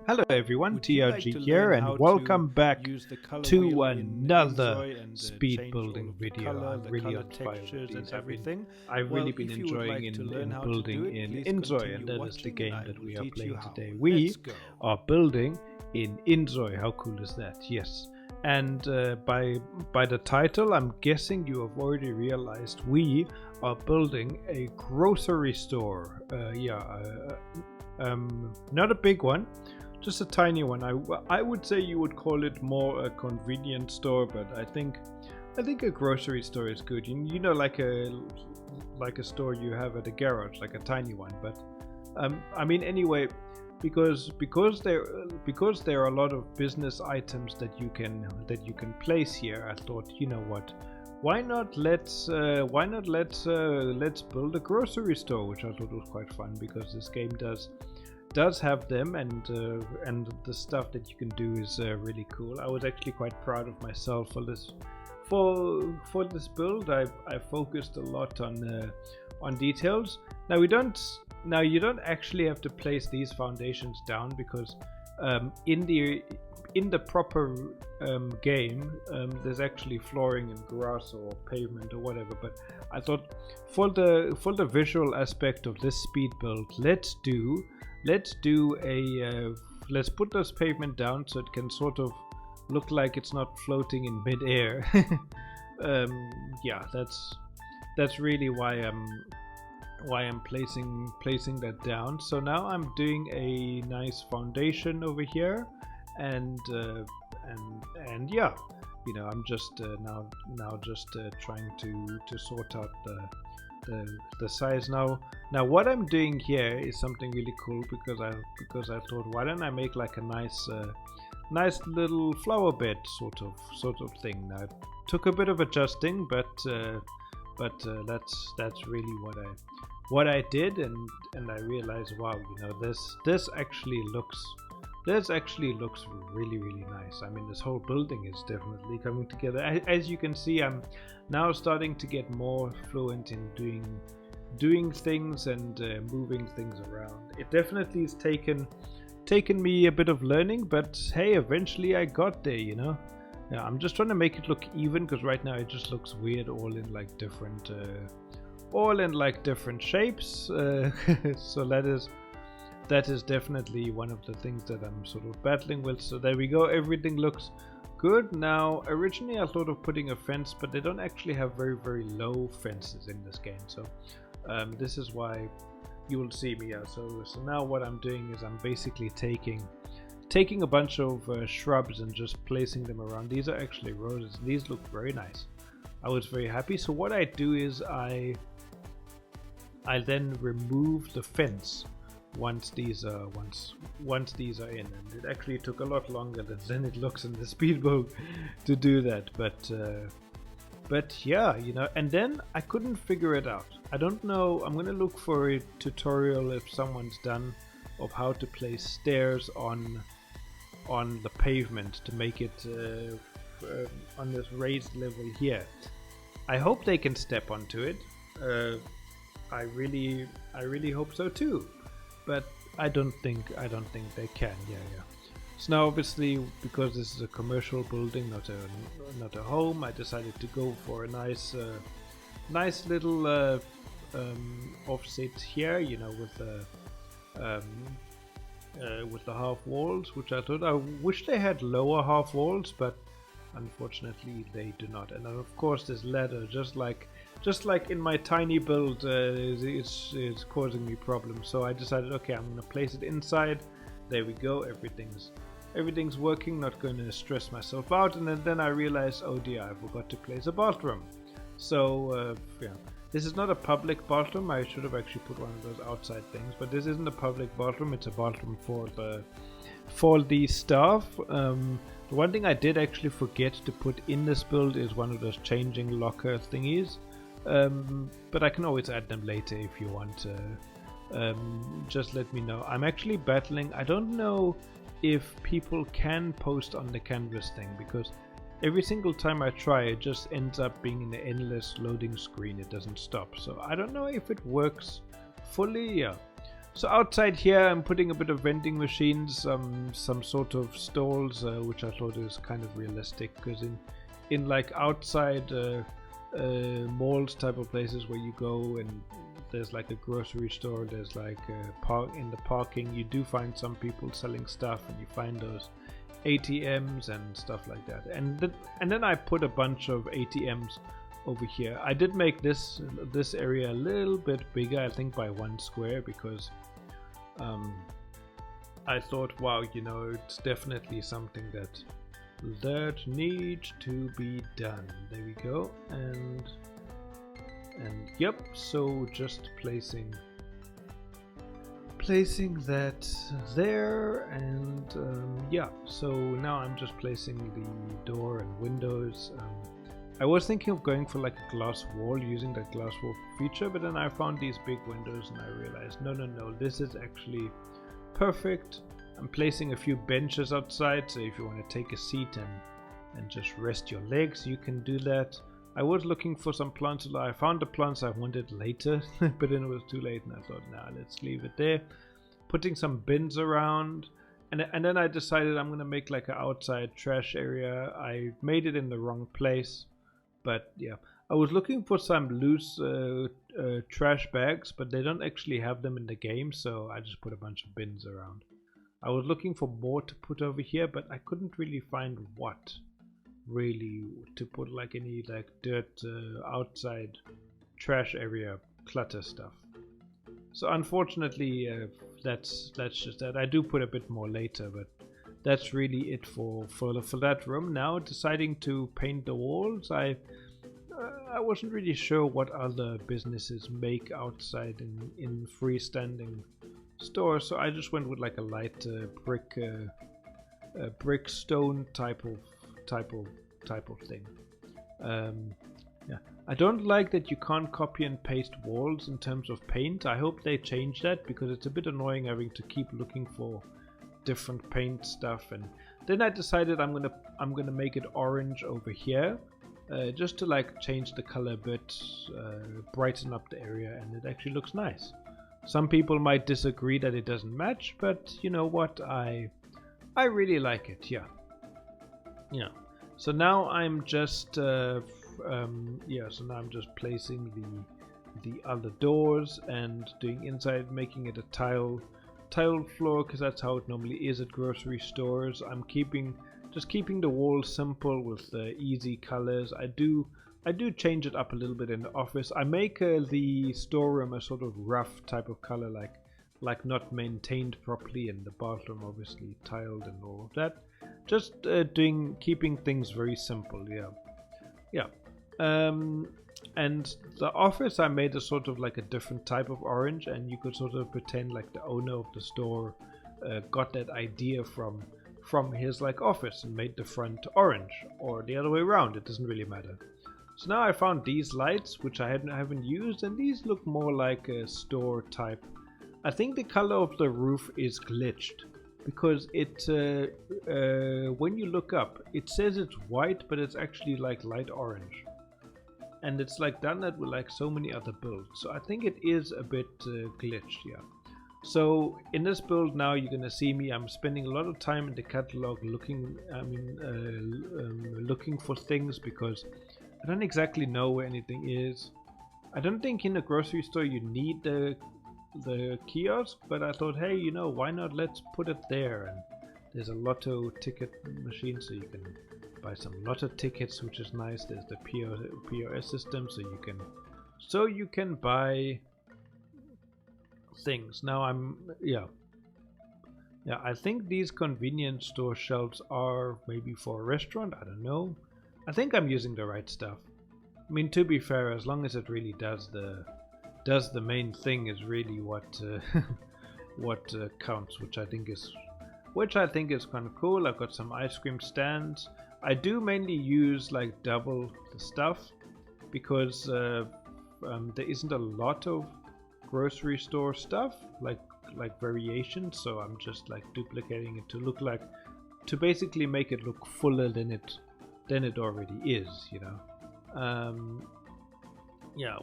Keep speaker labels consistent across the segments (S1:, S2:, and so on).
S1: Hello everyone, TRG here and welcome back to another speed building video. I'm really on fire with these. I've really been enjoying in building in InZOI, and that is the game that we are playing today. We are building in InZOI. How cool is that? Yes. And by the title, I'm guessing you have already realized we are building a grocery store. Not a big one. Just a tiny one. I would say you would call it more a convenience store, but I think a grocery store is good. You know, like a store you have at a garage, like a tiny one. But I mean, anyway, because there are a lot of business items that you can place here, I thought, you know what? Why not let's build a grocery store, which I thought was quite fun because this game does have them, and the stuff that you can do is really cool. I was actually quite proud of myself for this build. I focused a lot on details. Now you don't actually have to place these foundations down because in the proper game there's actually flooring and grass or pavement or whatever. But I thought for the visual aspect of this speed build, let's put this pavement down so it can sort of look like it's not floating in mid-air. Yeah, that's really why I'm placing that down. So now I'm doing a nice foundation over here, and yeah, you know, I'm just now just trying to sort out the size. Now what I'm doing here is something really cool because I thought, why don't I make like a nice little flower bed sort of thing. Now it took a bit of adjusting, but that's really what I did, and I realized, wow, you know, this actually looks really, really nice. I mean, this whole building is definitely coming together. As you can see, I'm now starting to get more fluent in doing things and moving things around. It definitely has taken me a bit of learning, but hey, eventually I got there, you know. Yeah, I'm just trying to make it look even because right now it just looks weird, all in like different shapes. So that is definitely one of the things that I'm sort of battling with. So there we go, everything looks good. Now originally I thought of putting a fence, but they don't actually have very, very low fences in this game. So this is why you will see me. So now what I'm doing is I'm basically taking a bunch of shrubs and just placing them around. These are actually roses. These look very nice. I was very happy. So what I do is I then remove the fence once these are in, and it actually took a lot longer than it looks in the speed build to do that, but yeah, you know. And then I couldn't figure it out. I don't know, I'm gonna look for a tutorial if someone's done of how to place stairs on the pavement to make it on this raised level here. I hope they can step onto it. I really hope so too. But I don't think they can. Yeah. So now, obviously, because this is a commercial building, not a home, I decided to go for a nice little offset here. You know, with the half walls, which I thought I wish they had lower half walls, but unfortunately they do not. And then of course this ladder, just like in my tiny build, it's causing me problems. So I decided, okay, I'm gonna place it inside. There we go, everything's working, not gonna stress myself out. And then I realized, oh dear, I forgot to place a bathroom. So yeah, this is not a public bathroom. I should have actually put one of those outside things, but this isn't a public bathroom. It's a bathroom for the staff. The one thing I did actually forget to put in this build is one of those changing locker thingies. But I can always add them later if you want. Just let me know. I'm actually battling. I don't know if people can post on the canvas thing, because every single time I try it just ends up being an endless loading screen. It doesn't stop. So I don't know if it works fully. Yeah. So outside here, I'm putting a bit of vending machines, some sort of stalls, which I thought is kind of realistic, because in like outside malls type of places where you go and there's like a grocery store, there's like in the parking, you do find some people selling stuff, and you find those ATMs and stuff like that. And then I put a bunch of ATMs over here. I did make this area a little bit bigger, I think by 1 square, because I thought, wow, you know, it's definitely something that needs to be done. There we go. And yep, so just placing that there, and yeah, so now I'm just placing the door and windows. I was thinking of going for like a glass wall, using that glass wall feature, but then I found these big windows and I realized no, this is actually perfect. I'm placing a few benches outside, so if you want to take a seat and just rest your legs, you can do that. I was looking for some plants. I found the plants I wanted later, but then it was too late, and I thought, nah, let's leave it there. Putting some bins around, and then I decided I'm gonna make like an outside trash area. I made it in the wrong place, but yeah, I was looking for some loose trash bags, but they don't actually have them in the game, so I just put a bunch of bins around. I was looking for more to put over here, but I couldn't really find what really to put, like any like dirt outside trash area clutter stuff. So unfortunately that's just that. I do put a bit more later, but that's really it for that room. Now deciding to paint the walls, I wasn't really sure what other businesses make outside in freestanding stores, so I just went with like a light brick stone type of thing. Yeah, I don't like that you can't copy and paste walls in terms of paint. I hope they change that, because it's a bit annoying having to keep looking for different paint stuff. And then I decided I'm gonna make it orange over here, just to like change the color a bit, brighten up the area, and it actually looks nice. Some people might disagree that it doesn't match, but you know what, I really like it. Yeah. So now I'm just so now I'm just placing the other doors and doing inside, making it a tiled floor, because that's how it normally is at grocery stores. I'm just keeping the walls simple with easy colors. I do change it up a little bit in the office. I make the storeroom a sort of rough type of color, like not maintained properly, and the bathroom obviously tiled and all of that. Just keeping things very simple. Yeah. And the office I made a sort of like a different type of orange, and you could sort of pretend like the owner of the store got that idea from his like office and made the front orange, or the other way around. It doesn't really matter. So now I found these lights, which I haven't used, and these look more like a store type. I think the color of the roof is glitched, because it when you look up, it says it's white, but it's actually like light orange, and it's like done that with like so many other builds. So I think it is a bit glitched. Yeah. So in this build now, you're gonna see me. I'm spending a lot of time in the catalog looking for things, because I don't exactly know where anything is. I don't think in a grocery store you need the kiosk, but I thought, hey, you know, why not? Let's put it there. And there's a lotto ticket machine, so you can buy some lotto tickets, which is nice. There's the POS system, so you can buy things. Now I think these convenience store shelves are maybe for a restaurant. I don't know. I think I'm using the right stuff. I mean, to be fair, as long as it really does the main thing, is really what counts, which I think is kind of cool. I've got some ice cream stands. I do mainly use like double the stuff, because there isn't a lot of grocery store stuff like variations, so I'm just like duplicating it to basically make it look fuller than it already is, you know. yeah,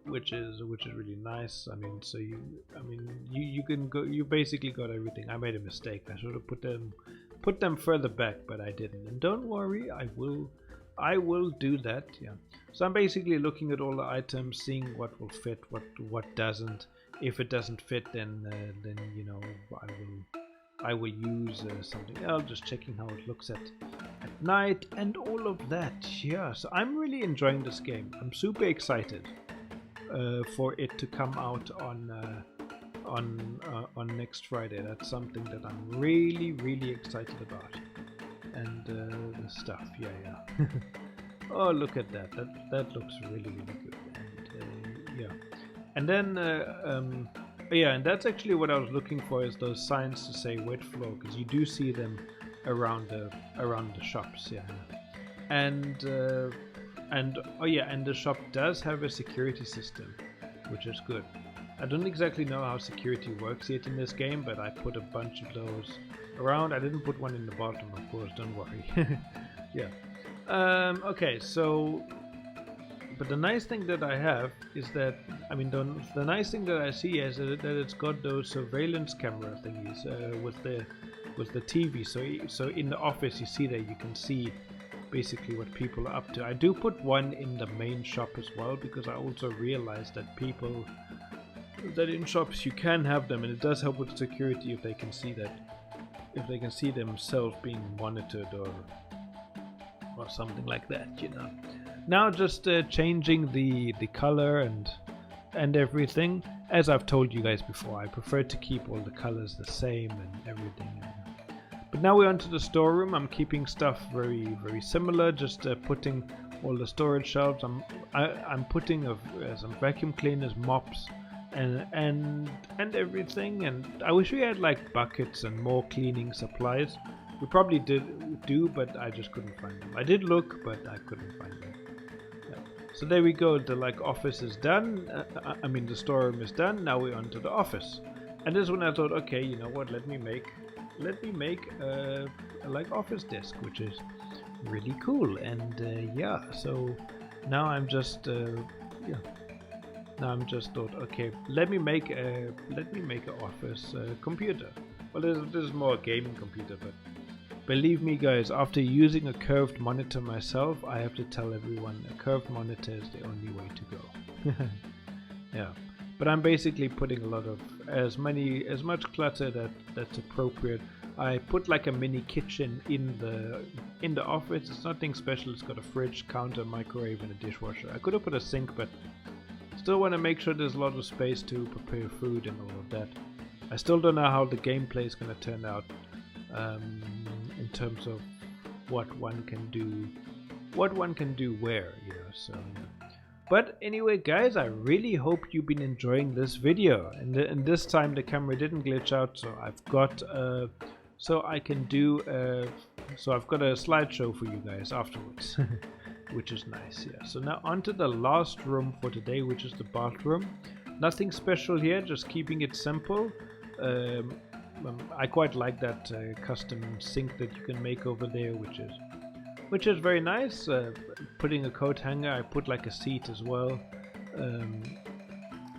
S1: which is really nice. I mean, so you can go. You basically got everything. I made a mistake. I should have put them further back, but I didn't. And don't worry, I will do that. Yeah. So I'm basically looking at all the items, seeing what will fit, what doesn't. If it doesn't fit, then you know, I will use something else. Just checking how it looks at night and all of that. Yeah, so I'm really enjoying this game. I'm super excited for it to come out on next Friday. That's something that I'm really excited about. And the stuff, yeah. Oh, look at that. That looks really good. And yeah, and then yeah, and that's actually what I was looking for, is those signs to say wet floor, because you do see them around the shops. Yeah, and oh yeah, and the shop does have a security system, which is good. I don't exactly know how security works yet in this game, but I put a bunch of those around. I didn't put one in the bottom, of course, don't worry. Yeah. Okay, so but the nice thing that I have is that, I mean, the nice thing that I see is that it's got those surveillance camera thingies with the TV. So in the office, you see that you can see basically what people are up to. I do put one in the main shop as well, because I also realized that in shops you can have them, and it does help with security if they can see themselves being monitored or something like that, you know. Now just changing the color and everything. As I've told you guys before, I prefer to keep all the colors the same and everything. But now we're onto the storeroom. I'm keeping stuff very similar, just putting all the storage shelves. I'm putting some vacuum cleaners, mops, and everything. And I wish we had like buckets and more cleaning supplies. We probably do, but I just couldn't find them. I did look, but I couldn't find them. Yeah. So there we go. The office is done. I mean, the storeroom is done. Now we're onto the office. And this one I thought, okay, you know what? Let me make a office desk, which is really cool. And yeah, so now I'm just yeah. Now I'm just thought, okay, let me make a office computer. Well, this is more a gaming computer, but believe me, guys, after using a curved monitor myself, I have to tell everyone a curved monitor is the only way to go. Yeah, but I'm basically putting a lot of as much clutter that's appropriate. I put like a mini kitchen in the office. It's nothing special. It's got a fridge, counter, microwave, and a dishwasher. I could have put a sink, but still want to make sure there's a lot of space to prepare food and all of that. I still don't know how the gameplay is going to turn out in terms of what one can do where, you know. So, but anyway, guys, I really hope you've been enjoying this video. And this time the camera didn't glitch out, so I've got so I can do so I've got a slideshow for you guys afterwards. Which is nice. Yeah, so now onto the last room for today, which is the bathroom. Nothing special here, just keeping it simple. I quite like that custom sink that you can make over there, which is very nice. Putting a coat hanger, I put like a seat as well.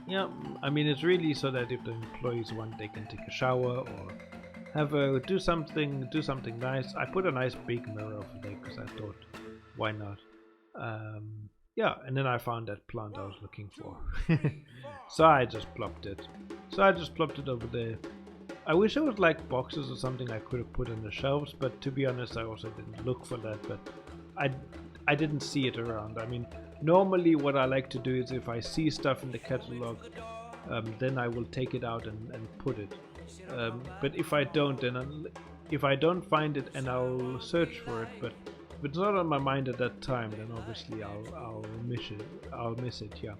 S1: Yeah, I mean, it's really so that if the employees want, they can take a shower or do something nice. I put a nice big mirror over there because I thought, why not? Yeah, and then I found that plant I was looking for. So I just plopped it over there. I wish there was like boxes or something I could have put on the shelves, but to be honest, I also didn't look for that. But I didn't see it around. I mean, normally what I like to do is if I see stuff in the catalog, then I will take it out and put it. But if I don't, then if I don't find it, and I'll search for it, but if it's not on my mind at that time, then obviously I'll miss it. Yeah.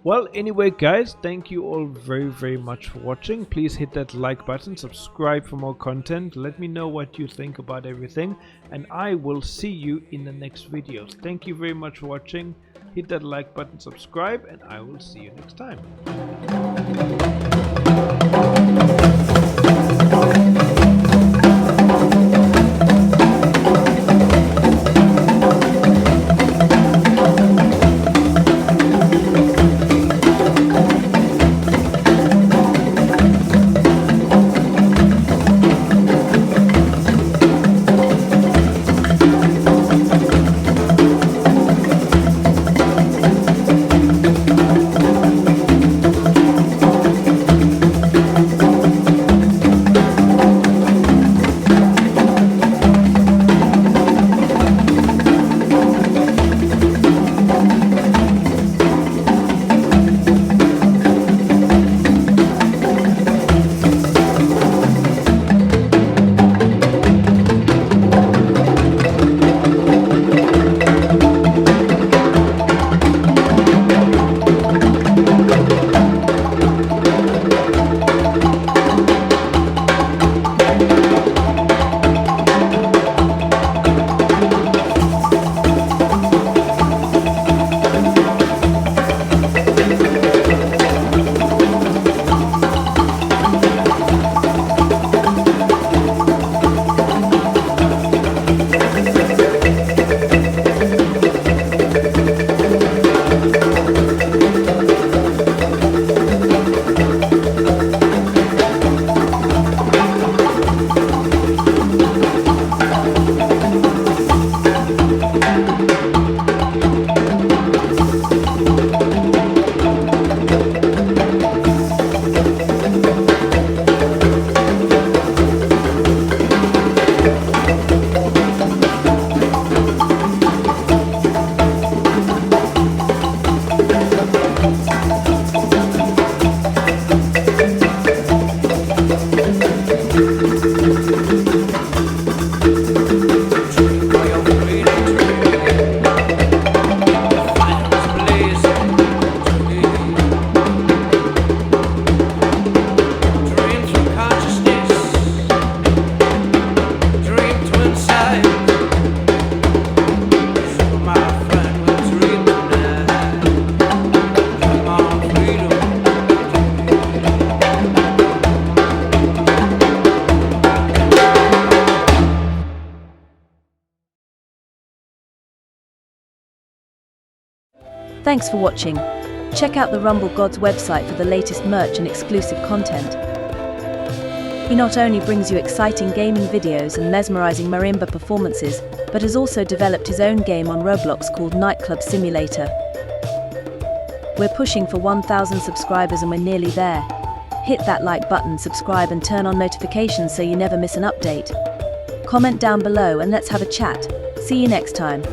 S1: Well, anyway, guys, thank you all very much for watching. Please hit that like button, subscribe for more content. Let me know what you think about everything, and I will see you in the next videos. Thank you very much for watching. Hit that like button, subscribe, and I will see you next time.
S2: Thanks for watching. Check out the Rumble Gods website for the latest merch and exclusive content. He not only brings you exciting gaming videos and mesmerizing marimba performances, but has also developed his own game on Roblox called Nightclub Simulator. We're pushing for 1,000 subscribers and we're nearly there. Hit that like button, subscribe and turn on notifications so you never miss an update. Comment down below and let's have a chat. See you next time.